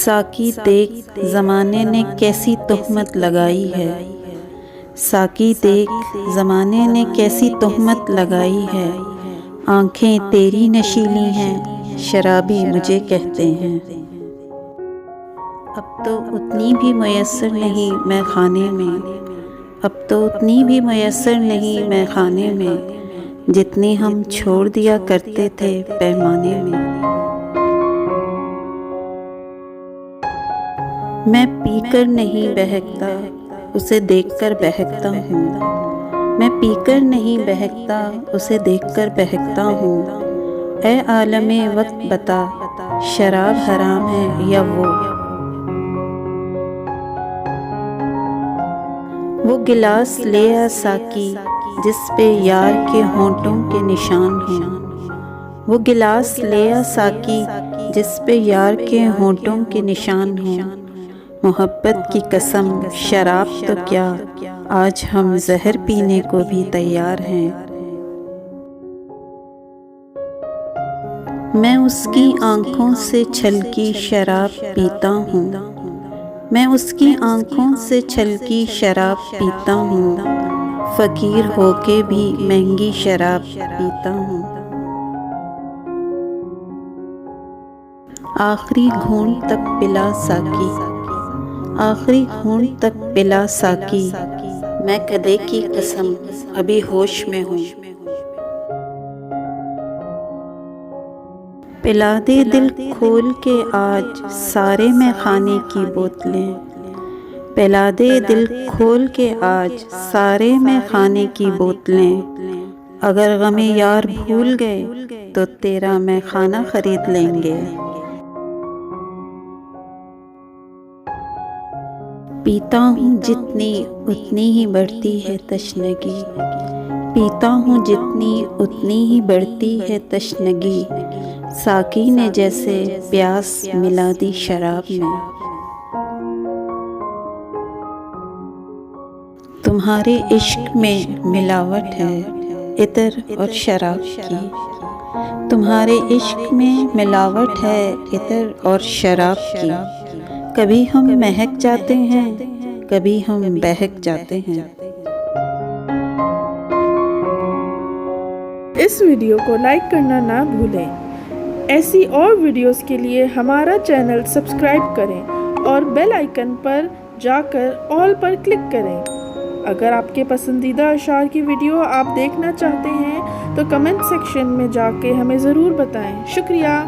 साकी देख ज़माने ने कैसी तोहमत लगाई है। साकी देख ज़माने ने कैसी तोहमत लगाई है। आँखें तेरी नशीली हैं, शराबी मुझे कहते हैं। अब तो उतनी भी मैसर नहीं मैं खाने में, अब तो उतनी भी मैसर नहीं मैं खाने में, जितनी हम छोड़ दिया करते थे पैमाने में। मैं पीकर नहीं बहकता, उसे देखकर बहकता हूँ। मैं पीकर नहीं बहकता, उसे देखकर बहकता हूँ। ऐ आलमे वक्त बता, शराब हराम है या वो गिलास ले आ साकी, जिस पे यार के होंठों के निशान हों। वो गिलास ले आ साकी, जिस पे यार के होंठों के निशान हों। मोहब्बत की कसम शराब तो क्या, आज हम जहर पीने को भी तैयार हैं। मैं उसकी आँखों से छलकी शराब पीता हूँ। मैं उसकी आँखों से छलकी शराब पीता हूँ। फ़कीर होके भी महंगी शराब पीता हूँ। आखिरी घूंट तक पिला साकी, आखिरी घूंट तक पिला साकी। मैं कदे की कसम अभी होश में हूँ। पिला दे दिल खोल के आज सारे मैं खाने की बोतलें। पिला दे दिल खोल के आज सारे मैं खाने की बोतलें। अगर गमे यार भूल गए तो तेरा मैं खाना खरीद लेंगे। पीता हूँ जितनी उतनी ही बढ़ती है तशनगी। पीता हूँ जितनी उतनी ही बढ़ती है तशनगी। साकी ने जैसे प्यास मिला दी शराब में। तुम्हारे इश्क में मिलावट है इतर और शराब की। तुम्हारे इश्क में मिलावट है इतर और शराब की। कभी हम महक जाते हैं, कभी हम बहक जाते हैं। इस वीडियो को लाइक करना ना भूलें। ऐसी और वीडियोस के लिए हमारा चैनल सब्सक्राइब करें और बेल आइकन पर जाकर ऑल पर क्लिक करें। अगर आपके पसंदीदा अशार की वीडियो आप देखना चाहते हैं तो कमेंट सेक्शन में जाके हमें ज़रूर बताएं। शुक्रिया।